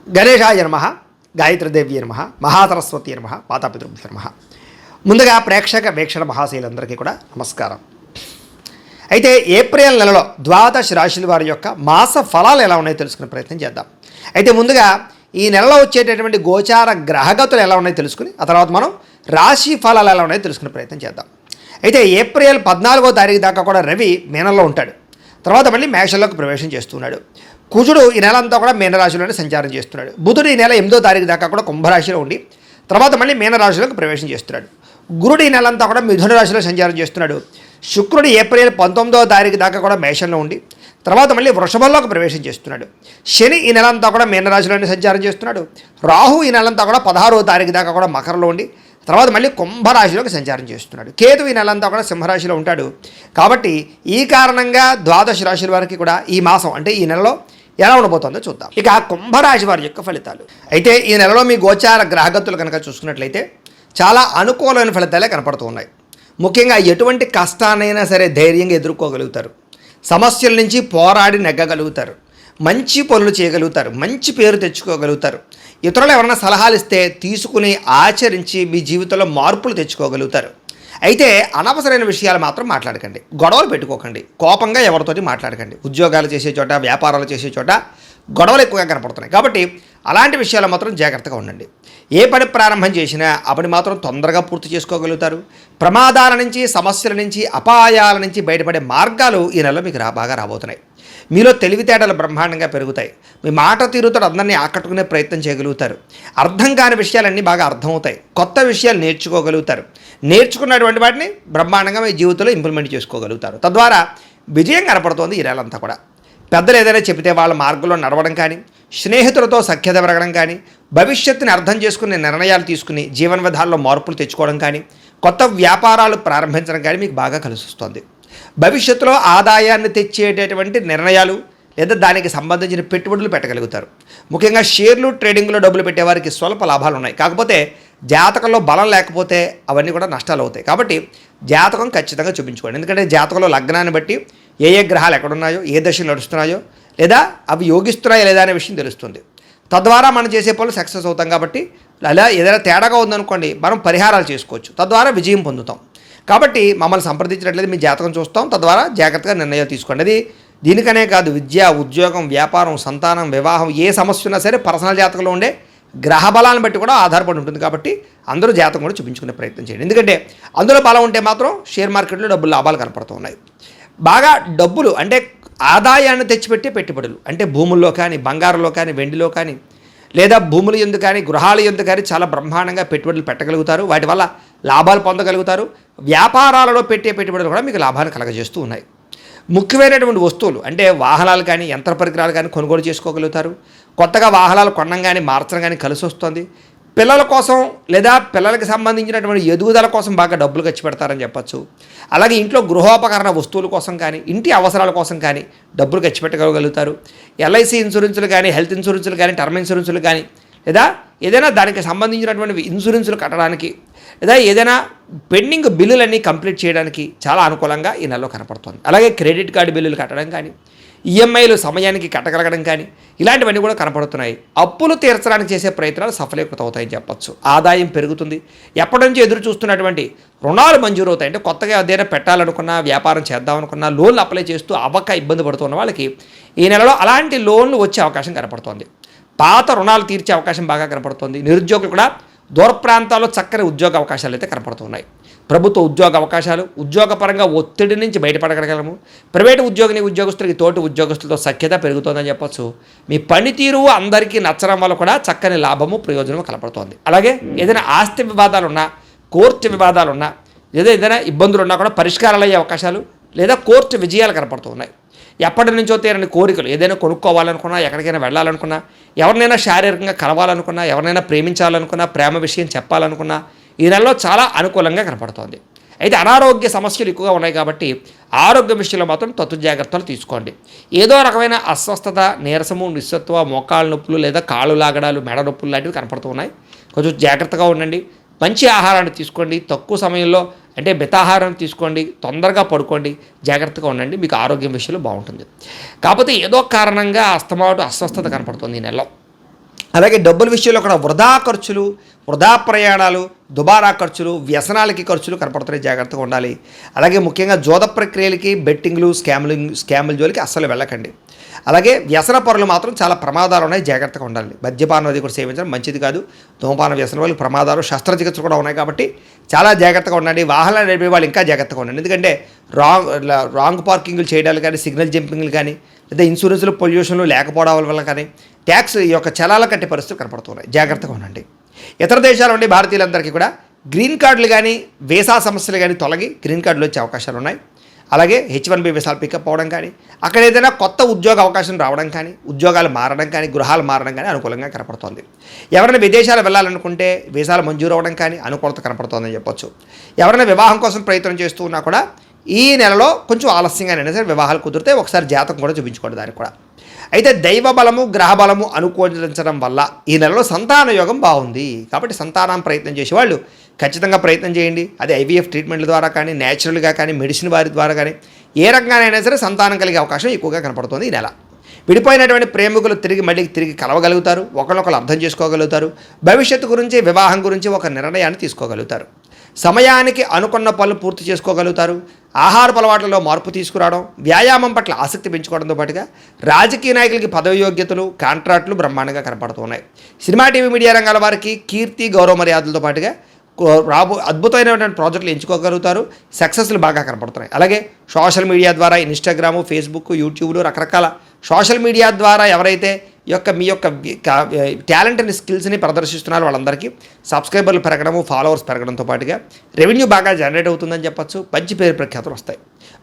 గణేశాయ నమః, గాయత్రీదేవి నమః, మహాసరస్వతి నమః, మాతాపితృభ్యో నమః. ముందుగా ప్రేక్షక వీక్షణ మహాశైలందరికీ కూడా నమస్కారం. అయితే ఏప్రిల్ నెలలో ద్వాదశ రాశుల వారి యొక్క మాస ఫలాలు ఎలా ఉన్నాయో తెలుసుకునే ప్రయత్నం చేద్దాం. అయితే ముందుగా ఈ నెలలో వచ్చేటటువంటి గోచార గ్రహగతులు ఎలా ఉన్నాయో తెలుసుకుని ఆ తర్వాత మనం రాశి ఫలాలు ఎలా ఉన్నాయో తెలుసుకునే ప్రయత్నం చేద్దాం. అయితే ఏప్రిల్ 14వ తారీఖు దాకా కూడా రవి మీనంలో ఉంటాడు. తర్వాత మళ్ళీ మేషంలోకి ప్రవేశం చేస్తున్నాడు. కుజుడు ఈ నెల అంతా కూడా మీనరాశిలోనే సంచారం చేస్తున్నాడు. బుధుడు ఈ నెల 8వ తారీఖు దాకా కూడా కుంభరాశిలో ఉండి తర్వాత మళ్ళీ మీనరాశిలోకి ప్రవేశం చేస్తున్నాడు. గురుడు ఈ నెల అంతా కూడా మిథున రాశిలో సంచారం చేస్తున్నాడు. శుక్రుడు ఏప్రిల్ 19వ తారీఖు దాకా కూడా మేషంలో ఉండి తర్వాత మళ్ళీ వృషభంలోకి ప్రవేశం చేస్తున్నాడు. శని ఈ నెల అంతా కూడా మీనరాశిలోనే సంచారం చేస్తున్నాడు. రాహు ఈ నెలంతా కూడా 16వ తారీఖు దాకా కూడా మకరంలో ఉండి తర్వాత మళ్ళీ కుంభరాశిలోకి సంచారం చేస్తున్నాడు. కేతు ఈ నెలంతా కూడా సింహరాశిలో ఉంటాడు. కాబట్టి ఈ కారణంగా ద్వాదశ రాశుల వారికి కూడా ఈ మాసం అంటే ఈ నెలలో ఎలా ఉండబోతుందో చూద్దాం. ఇక కుంభరాశి వారి యొక్క ఫలితాలు. అయితే ఈ నెలలో మీ గోచార గ్రహగతులు కనుక చూసుకున్నట్లయితే చాలా అనుకూలమైన ఫలితాలే కనపడుతూ ఉన్నాయి. ముఖ్యంగా ఎటువంటి కష్టాన్నైనా సరే ధైర్యంగా ఎదుర్కోగలుగుతారు. సమస్యల నుంచి పోరాడి నెగ్గగలుగుతారు. మంచి పనులు చేయగలుగుతారు. మంచి పేరు తెచ్చుకోగలుగుతారు. ఇతరులు ఎవరైనా సలహాలు ఇస్తే తీసుకుని ఆచరించి మీ జీవితంలో మార్పులు తెచ్చుకోగలుగుతారు. అయితే అనవసరమైన విషయాలు మాత్రం మాట్లాడకండి. గొడవలు పెట్టుకోకండి. కోపంగా ఎవరితోటి మాట్లాడకండి. ఉద్యోగాలు చేసే చోట, వ్యాపారాలు చేసే చోట గొడవలు ఎక్కువగా కనపడుతున్నాయి. కాబట్టి అలాంటి విషయాలు మాత్రం జాగ్రత్తగా ఉండండి. ఏ పని ప్రారంభం చేసినా ఆ పని మాత్రం తొందరగా పూర్తి చేసుకోగలుగుతారు. ప్రమాదాల నుంచి, సమస్యల నుంచి, అపాయాల నుంచి బయటపడే మార్గాలు ఈ నెలలో మీకు బాగా రాబోతున్నాయి. మీలో తెలివితేటలు బ్రహ్మాండంగా పెరుగుతాయి. మీ మాట తీరుతో అందరినీ ఆకట్టుకునే ప్రయత్నం చేయగలుగుతారు. అర్థం కాని విషయాలన్నీ బాగా అర్థమవుతాయి. కొత్త విషయాలు నేర్చుకోగలుగుతారు. నేర్చుకున్నటువంటి వాటిని బ్రహ్మాండంగా మీ జీవితంలో ఇంప్లిమెంట్ చేసుకోగలుగుతారు. తద్వారా విజయం కనపడుతోంది ఈ నెలంతా కూడా. పెద్దలు ఏదైనా చెబితే వాళ్ళ మార్గంలో నడవడం కానీ, స్నేహితులతో సఖ్యత పెరగడం కానీ, భవిష్యత్తుని అర్థం చేసుకునే నిర్ణయాలు తీసుకుని జీవన విధాల్లో మార్పులు తెచ్చుకోవడం కానీ, కొత్త వ్యాపారాలు ప్రారంభించడం కానీ మీకు బాగా కలిసి వస్తుంది. భవిష్యత్తులో ఆదాయాన్ని తెచ్చేటటువంటి నిర్ణయాలు లేదా దానికి సంబంధించిన పెట్టుబడులు పెట్టగలుగుతారు. ముఖ్యంగా షేర్లు, ట్రేడింగ్లో డబ్బులు పెట్టేవారికి స్వల్ప లాభాలు ఉన్నాయి. కాకపోతే జాతకంలో బలం లేకపోతే అవన్నీ కూడా నష్టాలు అవుతాయి. కాబట్టి జాతకం ఖచ్చితంగా చూపించుకోండి. ఎందుకంటే జాతకంలో లగ్నాన్ని బట్టి ఏ ఏ గ్రహాలు ఎక్కడున్నాయో, ఏ దశలు నడుస్తున్నాయో, లేదా అవి యోగిస్తున్నాయో లేదా అనే విషయం తెలుస్తుంది. తద్వారా మనం చేసే పనులు సక్సెస్ అవుతాం. కాబట్టి అలా ఏదైనా తేడాగా ఉందనుకోండి, మనం పరిహారాలు చేసుకోవచ్చు. తద్వారా విజయం పొందుతాం. కాబట్టి మమ్మల్ని సంప్రదించినట్లయితే మీ జాతకం చూస్తాం. తద్వారా జాగ్రత్తగా నిర్ణయాలు తీసుకోండి. అది దీనికనే కాదు, విద్య, ఉద్యోగం, వ్యాపారం, సంతానం, వివాహం, ఏ సమస్య ఉన్నా సరే పర్సనల్ జాతకంలో ఉండే గ్రహ బలాన్ని బట్టి కూడా ఆధారపడి ఉంటుంది. కాబట్టి అందరూ జాతకం కూడా చూపించుకునే ప్రయత్నం చేయండి. ఎందుకంటే అందులో బలం ఉంటే మాత్రం షేర్ మార్కెట్లో డబ్బులు లాభాలు కనపడుతూ ఉన్నాయి. బాగా డబ్బులు అంటే ఆదాయాన్ని తెచ్చిపెట్టే పెట్టుబడులు అంటే భూముల్లో కానీ, బంగారంలో కానీ, వెండిలో కానీ, లేదా భూముల యందు కానీ, గృహాల యందు కానీ చాలా బ్రహ్మాండంగా పెట్టుబడులు పెట్టగలుగుతారు. వాటి వల్ల లాభాలు పొందగలుగుతారు. వ్యాపారాలలో పెట్టే పెట్టుబడులు కూడా మీకు లాభాన్ని కలగజేస్తూ ఉన్నాయి. ముఖ్యమైనటువంటి వస్తువులు అంటే వాహనాలు కానీ, యంత్ర పరికరాలు కానీ కొనుగోలు చేసుకోగలుగుతారు. కొత్తగా వాహనాలు కొనడం కానీ, మార్చడం కానీ కలిసి వస్తుంది. పిల్లల కోసం లేదా పిల్లలకి సంబంధించినటువంటి ఎదుగుదల కోసం బాగా డబ్బులు ఖర్చు పెడతారని చెప్పచ్చు. అలాగే ఇంట్లో గృహోపకరణ వస్తువుల కోసం కానీ, ఇంటి అవసరాల కోసం కానీ డబ్బులు ఖర్చు పెట్టగలుగుతారు. ఎల్ఐసి ఇన్సూరెన్సులు కానీ, హెల్త్ ఇన్సూరెన్సులు కానీ, టర్మ్ ఇన్సూరెన్సులు కానీ, లేదా ఏదైనా దానికి సంబంధించినటువంటి ఇన్సూరెన్సులు కట్టడానికి, లేదా ఏదైనా పెండింగ్ బిల్లులన్నీ కంప్లీట్ చేయడానికి చాలా అనుకూలంగా ఈ నెలలో కనపడుతుంది. అలాగే క్రెడిట్ కార్డు బిల్లులు కట్టడం కానీ, ఈఎంఐలు సమయానికి కట్టగలగడం కానీ ఇలాంటివన్నీ కూడా కనపడుతున్నాయి. అప్పులు తీర్చడానికి చేసే ప్రయత్నాలు సఫలీకృతం అవుతాయని చెప్పచ్చు. ఆదాయం పెరుగుతుంది. ఎప్పటి నుంచి ఎదురు చూస్తున్నటువంటి రుణాలు మంజూరు అవుతాయి. అంటే కొత్తగా ఏదైనా పెట్టాలనుకున్నా, వ్యాపారం చేద్దామనుకున్నా, లోన్లు అప్లై చేస్తూ అవ్వక ఇబ్బంది పడుతున్న వాళ్ళకి ఈ నెలలో అలాంటి లోన్లు వచ్చే అవకాశం కనపడుతోంది. పాత రుణాలు తీర్చే అవకాశం బాగా కనపడుతుంది. నిరుద్యోగులు కూడా దూర ప్రాంతాల్లో చక్కని ఉద్యోగ అవకాశాలు అయితే కనపడుతున్నాయి. ప్రభుత్వ ఉద్యోగ అవకాశాలు, ఉద్యోగపరంగా ఒత్తిడి నుంచి బయటపడగలగలము. ప్రైవేటు ఉద్యోగస్తులకి తోటి ఉద్యోగస్తులతో సఖ్యత పెరుగుతోందని చెప్పచ్చు. మీ పనితీరు అందరికీ నచ్చడం వల్ల కూడా చక్కని లాభము, ప్రయోజనము కనపడుతోంది. అలాగే ఏదైనా ఆస్తి వివాదాలున్నా, కోర్టు వివాదాలున్నా, లేదా ఏదైనా ఇబ్బందులున్నా కూడా పరిష్కారాలు అయ్యే అవకాశాలు లేదా కోర్టు విజయాలు కనపడుతున్నాయి. ఎప్పటి నుంచో తీరని కోరికలు ఏదైనా కొనుక్కోవాలనుకున్నా, ఎక్కడికైనా వెళ్ళాలనుకున్నా, ఎవరినైనా శారీరకంగా కలవాలనుకున్నా, ఎవరినైనా ప్రేమించాలనుకున్నా, ప్రేమ విషయం చెప్పాలనుకున్నా ఈ నెలలో చాలా అనుకూలంగా కనపడుతోంది. అయితే అనారోగ్య సమస్యలు ఎక్కువగా ఉన్నాయి. కాబట్టి ఆరోగ్య విషయంలో మాత్రం తత్తు జాగ్రత్తలు తీసుకోండి. ఏదో రకమైన అస్వస్థత, నీరసము, నిస్సత్వ, మోకాళ్ళ నొప్పులు లేదా కాళ్ళు లాగడాలు, మెడ నొప్పులు లాంటివి కనపడుతూ ఉన్నాయి. కొంచెం జాగ్రత్తగా ఉండండి. మంచి ఆహారాన్ని తీసుకోండి. తక్కువ సమయంలో అంటే మితాహారం తీసుకోండి. తొందరగా పడుకోండి. జాగ్రత్తగా ఉండండి. మీకు ఆరోగ్యం విషయంలో బాగుంటుంది. కాకపోతే ఏదో కారణంగా అస్తమాటు అస్వస్థత కనపడుతుంది ఈ నెలలో. అలాగే డబ్బుల విషయంలో కూడా వృధా ఖర్చులు, వృధా ప్రయాణాలు, దుబారా ఖర్చులు, వ్యసనాలకి ఖర్చులు కనపడుతున్నాయి, జాగ్రత్తగా ఉండాలి. అలాగే ముఖ్యంగా జోద ప్రక్రియలకి, బెట్టింగ్లు, స్కాముల జోలికి అస్సలు వెళ్ళకండి. అలాగే వ్యసన పరులు మాత్రం చాలా ప్రమాదాలు ఉన్నాయి, జాగ్రత్తగా ఉండాలి. మద్యపానం అది కూడా సేవించడం మంచిది కాదు. ధూమపాన వ్యసనం వల్ల ప్రమాదాలు, శస్త్రచికిత్సలు కూడా ఉన్నాయి కాబట్టి చాలా జాగ్రత్తగా ఉండండి. వాహనాలు నడిపే వాళ్ళు ఇంకా జాగ్రత్తగా ఉండండి. ఎందుకంటే రాంగ్ పార్కింగ్లు చేయడాలు కానీ, సిగ్నల్ జంపింగ్లు కానీ, లేదా ఇన్సూరెన్స్లు, పొల్యూషన్లు లేకపోవడం వల్ల కానీ ట్యాక్స్ ఈ యొక్క చలాల కట్టే పరిస్థితులు కనపడుతున్నాయి, జాగ్రత్తగా ఉండండి. ఇతర దేశాల నుండి భారతీయులందరికీ కూడా గ్రీన్ కార్డులు కానీ, వీసా సమస్యలు కానీ తొలగి గ్రీన్ కార్డులు వచ్చే అవకాశాలు ఉన్నాయి. అలాగే H1B వీసాలు పికప్ అవ్వడం కానీ, అక్కడ ఏదైనా కొత్త ఉద్యోగ అవకాశం రావడం కానీ, ఉద్యోగాలు మారడం కానీ, గృహాలు మారడం కానీ అనుకూలంగా కనపడుతోంది. ఎవరైనా విదేశాలు వెళ్ళాలనుకుంటే వీసాలు మంజూరు అవ్వడం కానీ అనుకూలత కనపడుతోందని చెప్పొచ్చు. ఎవరైనా వివాహం కోసం ప్రయత్నం చేస్తూ ఉన్నా కూడా ఈ నెలలో కొంచెం ఆలస్యంగానైనా సరే వివాహాలు కుదిరితే ఒకసారి జాతకం కూడా చూపించుకోండి దానికి కూడా. అయితే దైవ బలము, గ్రహ బలము అనుకూలించడం వల్ల ఈ నెలలో సంతాన యోగం బాగుంది. కాబట్టి సంతానం ప్రయత్నం చేసేవాళ్ళు ఖచ్చితంగా ప్రయత్నం చేయండి. అది IVF ట్రీట్మెంట్ల ద్వారా కానీ, న్యాచురల్గా కానీ, మెడిసిన్ వారి ద్వారా కానీ ఏ రకంగానైనా సరే సంతానం కలిగే అవకాశం ఎక్కువగా కనపడుతుంది ఈ నెల. విడిపోయినటువంటి ప్రేమికులు తిరిగి కలవగలుగుతారు, ఒకరినొకరు అర్థం చేసుకోగలుగుతారు. భవిష్యత్తు గురించి, వివాహం గురించి ఒక నిర్ణయాన్ని తీసుకోగలుగుతారు. సమయానికి అనుకున్న పనులు పూర్తి చేసుకోగలుగుతారు. ఆహారపు అలవాట్లలో మార్పు తీసుకురావడం, వ్యాయామం పట్ల ఆసక్తి పెంచుకోవడంతో పాటుగా రాజకీయ నాయకులకి పదవి యోగ్యతలు, కాంట్రాక్టులు బ్రహ్మాండంగా కనపడుతున్నాయి. సినిమా, టీవీ, మీడియా రంగాల వారికి కీర్తి, గౌరవ మర్యాదలతో పాటుగా అద్భుతమైనటువంటి ప్రాజెక్టులు ఎంచుకోగలుగుతారు. సక్సెస్లు బాగా కనపడుతున్నాయి. అలాగే సోషల్ మీడియా ద్వారా ఇన్స్టాగ్రాము, ఫేస్బుక్, యూట్యూబ్లు, రకరకాల సోషల్ మీడియా ద్వారా ఎవరైతే మీ యొక్క టాలెంట్ని, స్కిల్స్ని ప్రదర్శిస్తున్నారో వాళ్ళందరికీ సబ్స్క్రైబర్లు పెరగడము, ఫాలోవర్స్ పెరగడంతో పాటుగా రెవెన్యూ బాగా జనరేట్ అవుతుందని చెప్పచ్చు. మంచి పేరు ప్రఖ్యాతులు వస్తాయి.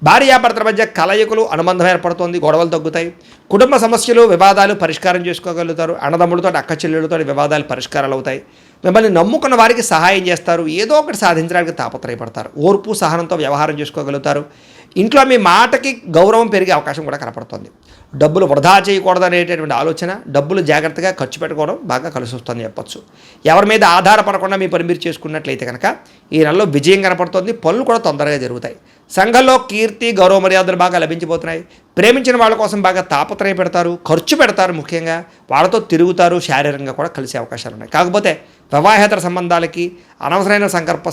భార్యాభర్తల మధ్య కలయికలు, అనుబంధం ఏర్పడుతుంది, గొడవలు తగ్గుతాయి. కుటుంబ సమస్యలు, వివాదాలు పరిష్కారం చేసుకోగలుగుతారు. అన్నదమ్ములతో, అక్క చెల్లెళ్ళతో వివాదాలు పరిష్కారాలు అవుతాయి. మిమ్మల్ని నమ్ముకున్న వారికి సహాయం చేస్తారు. ఏదో ఒకటి సాధించడానికి తాపత్రయపడతారు. ఓర్పు, సహనంతో వ్యవహారం చేసుకోగలుగుతారు. ఇంట్లో మీ మాటకి గౌరవం పెరిగే అవకాశం కూడా కనపడుతుంది. డబ్బులు వృధా చేయకూడదనేటటువంటి ఆలోచన, డబ్బులు జాగ్రత్తగా ఖర్చు పెట్టుకోవడం బాగా కలిసి వస్తుందని చెప్పొచ్చు. ఎవరి మీద ఆధారపడకుండా మీ పని మీరు చేసుకున్నట్లయితే కనుక ఈ నెలలో విజయం కనపడుతుంది. పనులు కూడా తొందరగా జరుగుతాయి. సంఘంలో కీర్తి, గౌరవ మర్యాదలు బాగా లభించబోతున్నాయి. ప్రేమించిన వాళ్ళ కోసం బాగా తాపత్రయ పెడతారు, ఖర్చు పెడతారు. ముఖ్యంగా వాళ్ళతో తిరుగుతారు, శారీరకంగా కూడా కలిసే అవకాశాలు ఉన్నాయి. కాకపోతే వివాహేతర సంబంధాలకి, అనవసరమైన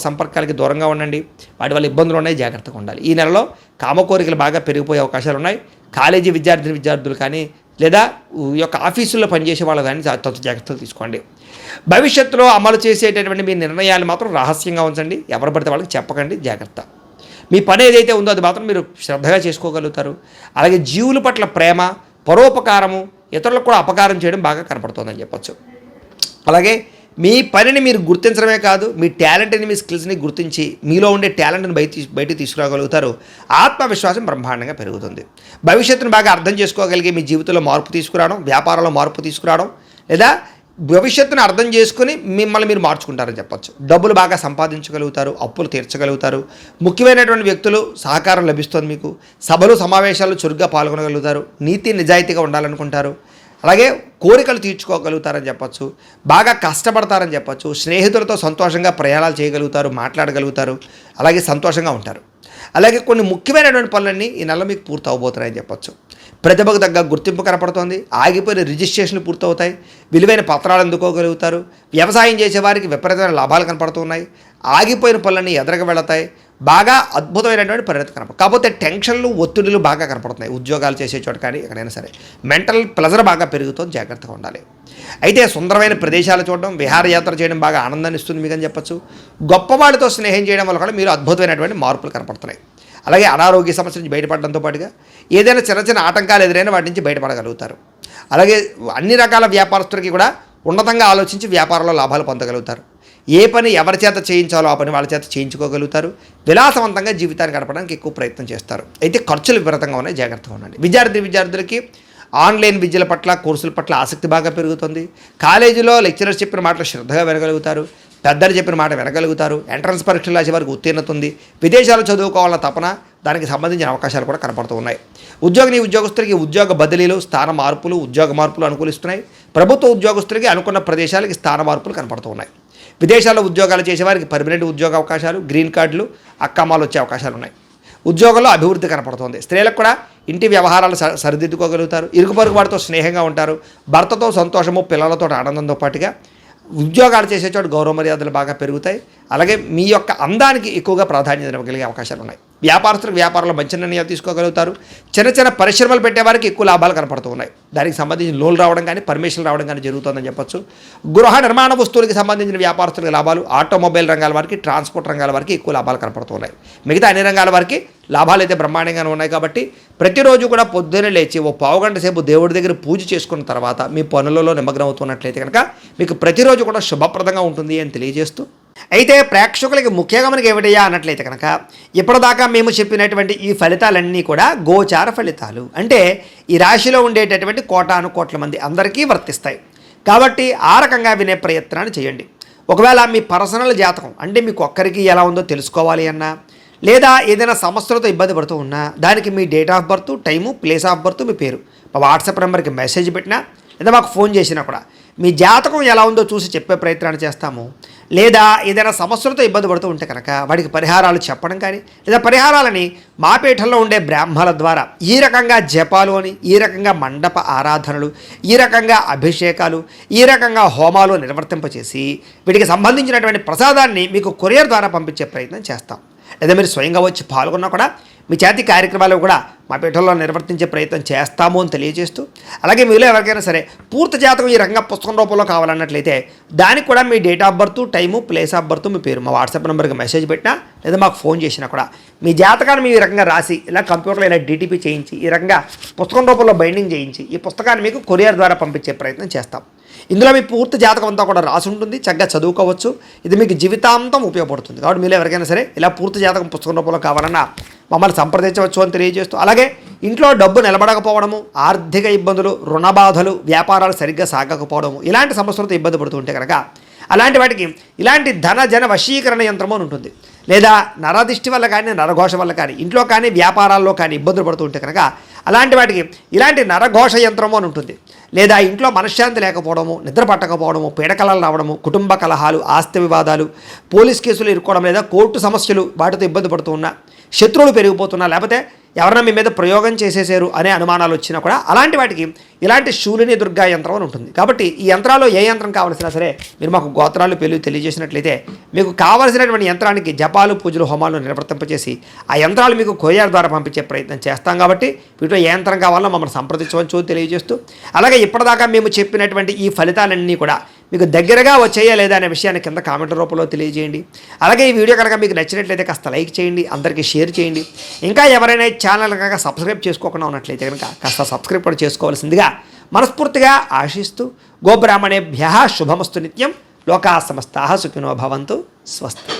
సంపర్కాలకి దూరంగా ఉండండి. వాటి వల్ల ఇబ్బందులు ఉన్నాయి, జాగ్రత్తగా ఉండాలి. ఈ నెలలో కామకోరికలు బాగా పెరిగిపోయే అవకాశాలు ఉన్నాయి. కాలేజీ విద్యార్థులు కానీ, లేదా ఈ యొక్క ఆఫీసుల్లో పనిచేసే వాళ్ళు కానీ జాగ్రత్తలు తీసుకోండి. భవిష్యత్తులో అమలు చేసేటటువంటి మీ నిర్ణయాలు మాత్రం రహస్యంగా ఉంచండి. ఎవరు పడితే వాళ్ళకి చెప్పకండి, జాగ్రత్త. మీ పని ఏదైతే ఉందో అది మాత్రం మీరు శ్రద్ధగా చేసుకోగలుగుతారు. అలాగే జీవుల పట్ల ప్రేమ, పరోపకారము, ఇతరులకు కూడా అపకారం చేయడం బాగా కనపడుతుందని చెప్పచ్చు. అలాగే మీ పనిని మీరు గుర్తించడమే కాదు, మీ టాలెంట్ని, మీ స్కిల్స్ని గుర్తించి మీలో ఉండే టాలెంట్ని బయటికి తీసుకురాగలుగుతారు. ఆత్మవిశ్వాసం బ్రహ్మాండంగా పెరుగుతుంది. భవిష్యత్తును బాగా అర్థం చేసుకోగలిగే మీ జీవితంలో మార్పు తీసుకురావడం, వ్యాపారంలో మార్పు తీసుకురావడం, లేదా భవిష్యత్తును అర్థం చేసుకుని మిమ్మల్ని మీరు మార్చుకుంటారని చెప్పచ్చు. డబ్బులు బాగా సంపాదించగలుగుతారు, అప్పులు తీర్చగలుగుతారు. ముఖ్యమైనటువంటి వ్యక్తులు సహకారం లభిస్తుంది మీకు. సభలు, సమావేశాలు చురుగ్గా పాల్గొనగలుగుతారు. నీతి నిజాయితీగా ఉండాలనుకుంటారు. అలాగే కోరికలు తీర్చుకోగలుగుతారని చెప్పచ్చు. బాగా కష్టపడతారని చెప్పచ్చు. స్నేహితులతో సంతోషంగా ప్రయాణాలు చేయగలుగుతారు, మాట్లాడగలుగుతారు. అలాగే సంతోషంగా ఉంటారు. అలాగే కొన్ని ముఖ్యమైనటువంటి పనులన్నీ ఈ నెల మీకు పూర్తి అవబోతున్నాయని చెప్పచ్చు. ప్రతిభకు తగ్గ గుర్తింపు కనపడుతోంది. ఆగిపోయిన రిజిస్ట్రేషన్లు పూర్తవుతాయి. విలువైన పత్రాలు అందుకోగలుగుతారు. వ్యవసాయం చేసేవారికి విపరీతమైన లాభాలు కనపడుతున్నాయి. ఆగిపోయిన పనులన్నీ ఎదరగా వెళతాయి. బాగా అద్భుతమైనటువంటి పరిణతి కనపడుతుంది. కాకపోతే టెన్షన్లు, ఒత్తిడులు బాగా కనపడుతున్నాయి. ఉద్యోగాలు చేసే చోట కానీ ఎక్కడైనా సరే మెంటల్ ప్రెజర్ బాగా పెరుగుతుంది, జాగ్రత్తగా ఉండాలి. అయితే సుందరమైన ప్రదేశాలు చూడడం, విహారయాత్ర చేయడం బాగా ఆనందాన్ని ఇస్తుంది మీకు అని చెప్పచ్చు. గొప్పవాళ్ళతో స్నేహం చేయడం వల్ల కూడా మీరు అద్భుతమైనటువంటి మార్పులు కనపడుతున్నాయి. అలాగే అనారోగ్య సమస్య నుంచి బయటపడడంతో పాటుగా ఏదైనా చిన్న చిన్న ఆటంకాలు ఎదురైనా వాటి నుంచి బయటపడగలుగుతారు. అలాగే అన్ని రకాల వ్యాపారస్తులకి కూడా ఉన్నతంగా ఆలోచించి వ్యాపారంలో లాభాలు పొందగలుగుతారు. ఏ పని ఎవరి చేత చేయించాలో ఆ పని వాళ్ళ చేత చేయించుకోగలుగుతారు. విలాసవంతంగా జీవితాన్ని గడపడానికి ఎక్కువ ప్రయత్నం చేస్తారు. అయితే ఖర్చులు విపరీతంగా ఉన్నాయి, జాగ్రత్తగా ఉండండి. విద్యార్థులకి ఆన్లైన్ విద్యల పట్ల, కోర్సుల పట్ల ఆసక్తి బాగా పెరుగుతుంది. కాలేజీలో లెక్చరర్స్ చెప్పిన మాటలు శ్రద్ధగా వినగలుగుతారు. పెద్దలు చెప్పిన మాట వినగలుగుతారు. ఎంట్రన్స్ పరీక్షలు రాసే వారికి ఉత్తీర్ణత ఉంది. విదేశాలు చదువుకోవాలన్న తపన, దానికి సంబంధించిన అవకాశాలు కూడా కనపడుతూ ఉన్నాయి. ఉద్యోగస్తులకి ఉద్యోగ బదిలీలు, స్థాన మార్పులు, ఉద్యోగ మార్పులు అనుకూలిస్తున్నాయి. ప్రభుత్వ ఉద్యోగస్తులకి అనుకున్న ప్రదేశాలకి స్థాన మార్పులు కనపడుతూ ఉన్నాయి. విదేశాల్లో ఉద్యోగాలు చేసేవారికి పర్మనెంట్ ఉద్యోగ అవకాశాలు, గ్రీన్ కార్డులు, అక్కమాలు వచ్చే అవకాశాలు ఉన్నాయి. ఉద్యోగంలో అభివృద్ధి కనపడుతుంది. స్త్రీలకు కూడా ఇంటి వ్యవహారాలు సరిదిద్దుకోగలుగుతారు. ఇరుగు పొరుగు వారితో స్నేహంగా ఉంటారు. భర్తతో సంతోషము, పిల్లలతో ఆనందంతో పాటుగా ఉద్యోగాలు చేసే చోటు గౌరవ మర్యాదలు బాగా పెరుగుతాయి. అలాగే మీ యొక్క అందానికి ఎక్కువగా ప్రాధాన్యత ఇవ్వగలిగే అవకాశాలు ఉన్నాయి. వ్యాపారస్తులకు వ్యాపారంలో మంచి నిర్ణయాలు తీసుకోగలుగుతారు. చిన్న చిన్న పరిశ్రమలు పెట్టేవారికి ఎక్కువ లాభాలు కనపడుతూ ఉన్నాయి. దానికి సంబంధించిన లోన్లు రావడం కానీ, పర్మిషన్లు రావడం కానీ జరుగుతుందని చెప్పొచ్చు. గృహ నిర్మాణ వస్తువులకి సంబంధించిన వ్యాపారస్తులకు లాభాలు, ఆటోమొబైల్ రంగాల వారికి, ట్రాన్స్పోర్ట్ రంగాల వారికి ఎక్కువ లాభాలు కనపడుతూ ఉన్నాయి. మిగతా అన్ని రంగాల వారికి లాభాలు అయితే బ్రహ్మాండంగానే ఉన్నాయి. కాబట్టి ప్రతిరోజు కూడా పొద్దున్నే లేచి ఓ పావుగంట సేపు దేవుడి దగ్గర పూజ చేసుకున్న తర్వాత మీ పనులలో నిమగ్నం అవుతున్నట్లయితే కనుక మీకు ప్రతిరోజు కూడా శుభప్రదంగా ఉంటుంది అని తెలియజేస్తూ, అయితే ప్రేక్షకులకి ముఖ్యంగా మనకి ఏమిటయ్యా అన్నట్లయితే కనుక ఇప్పటిదాకా మేము చెప్పినటువంటి ఈ ఫలితాలన్నీ కూడా గోచార ఫలితాలు, అంటే ఈ రాశిలో ఉండేటటువంటి కోటాను కోట్ల మంది అందరికీ వర్తిస్తాయి. కాబట్టి ఆ రకంగా వినే ప్రయత్నాన్ని చేయండి. ఒకవేళ మీ పర్సనల్ జాతకం అంటే మీకు ఒక్కరికి ఎలా ఉందో తెలుసుకోవాలి అన్నా, లేదా ఏదైనా సమస్యలతో ఇబ్బంది పడుతూ ఉన్నా దానికి మీ date of birth, time, place of birth, మీ పేరు మా వాట్సాప్ నెంబర్కి మెసేజ్ పెట్టినా లేదా మాకు ఫోన్ చేసినా కూడా మీ జాతకం ఎలా ఉందో చూసి చెప్పే ప్రయత్నాన్ని చేస్తాము. లేదా ఏదైనా సమస్యలతో ఇబ్బంది పడుతూ ఉంటే కనుక వాడికి పరిహారాలు చెప్పడం కానీ, లేదా పరిహారాలని మా పీఠంలో ఉండే బ్రాహ్మణుల ద్వారా ఈ రకంగా జపాలు అని, ఈ రకంగా మండప ఆరాధనలు, ఈ రకంగా అభిషేకాలు, ఈ రకంగా హోమాలు నిర్వర్తింపచేసి వీటికి సంబంధించినటువంటి ప్రసాదాన్ని మీకు కొరియర్ ద్వారా పంపించే ప్రయత్నం చేస్తాం. లేదా మీరు స్వయంగా వచ్చి పాల్గొన్నా కూడా మీ చేతి కార్యక్రమాలు కూడా మా పీఠంలో నిర్వర్తించే ప్రయత్నం చేస్తాము అని తెలియజేస్తూ, అలాగే మీలో ఎవరికైనా సరే పూర్తి జాతకం ఈ రకంగా పుస్తకం రూపంలో కావాలన్నట్లయితే దానికి కూడా మీ date of birth, time, place of birth, మీ పేరు మా వాట్సాప్ నెంబర్కి మెసేజ్ పెట్టినా లేదా మాకు ఫోన్ చేసినా కూడా మీ జాతకాన్ని మీ ఈ రకంగా రాసి ఇలా కంప్యూటర్లో ఇలా డీటీపీ చేయించి ఈ రకంగా పుస్తకం రూపంలో బైండింగ్ చేయించి ఈ పుస్తకాన్ని మీకు కొరియర్ ద్వారా పంపించే ప్రయత్నం చేస్తాం. ఇందులో మీ పూర్తి జాతకం అంతా కూడా రాసి ఉంటుంది, చక్కగా చదువుకోవచ్చు. ఇది మీకు జీవితాంతం ఉపయోగపడుతుంది. కాబట్టి మీరు ఎవరికైనా సరే ఇలా పూర్తి జాతకం పుస్తకం రూపంలో కావాలన్నా మమ్మల్ని సంప్రదించవచ్చు అని తెలియజేస్తూ, అలాగే ఇంట్లో డబ్బు నిలబడకపోవడము, ఆర్థిక ఇబ్బందులు, రుణ బాధలు, వ్యాపారాలు సరిగ్గా సాగకపోవడము, ఇలాంటి సమస్యలతో ఇబ్బంది పడుతూ ఉంటే కనుక అలాంటి వాటికి ఇలాంటి ధన జన వశీకరణ యంత్రము అని ఉంటుంది. లేదా నరదిష్టి వల్ల కానీ, నరఘోష వల్ల కానీ, ఇంట్లో కానీ వ్యాపారాల్లో కానీ ఇబ్బందులు పడుతూ ఉంటే కనుక అలాంటి వాటికి ఇలాంటి నరఘోష యంత్రము అని ఉంటుంది. లేదా ఇంట్లో మనశ్శాంతి లేకపోవడము, నిద్ర పట్టకపోవడము, పీడకలలు రావడము, కుటుంబ కలహాలు, ఆస్తి వివాదాలు, పోలీస్ కేసులు ఇరుక్కోవడం, లేదా కోర్టు సమస్యలు వాటితో ఇబ్బంది పడుతూ ఉన్నా, శత్రువులు పెరిగిపోతున్నా, లేకపోతే ఎవరైనా మీ మీద ప్రయోగం చేసేసారు అనే అనుమానాలు వచ్చినా కూడా అలాంటి వాటికి ఇలాంటి శూలిని దుర్గా యంత్రం అని ఉంటుంది. కాబట్టి ఈ యంత్రాల్లో ఏ యంత్రం కావాల్సినా సరే మీరు మాకు గోత్రాలు పేర్లు తెలియజేసినట్లయితే మీకు కావాల్సినటువంటి యంత్రానికి జపాలు, పూజలు, హోమాలు నిర్వర్తింపచేసి ఆ యంత్రాలు మీకు కొరియర్ ద్వారా పంపించే ప్రయత్నం చేస్తాం. కాబట్టి వీటిలో ఏ యంత్రం కావాలో మమ్మల్ని సంప్రదించవచ్చు తెలియజేస్తూ, అలాగే ఇప్పటిదాకా మేము చెప్పినటువంటి ఈ ఫలితాలన్నీ కూడా మీకు దగ్గరగా వచ్చేయా లేదా అనే విషయాన్ని కింద కామెంట్ రూపంలో తెలియజేయండి. అలాగే ఈ వీడియో కనుక మీకు నచ్చినట్లయితే కాస్త లైక్ చేయండి, అందరికీ షేర్ చేయండి. ఇంకా ఎవరైనా ఛానల్ కనుక సబ్స్క్రైబ్ చేసుకోకుండా ఉన్నట్లయితే కనుక కాస్త సబ్స్క్రైబ్ కూడా చేసుకోవాల్సిందిగా మనస్ఫూర్తిగా ఆశిస్తూ, గోబ్రాహ్మణేభ్యః శుభమస్తు నిత్యం, లోకా సమస్తాః సుఖినో భవంతు, స్వస్తి.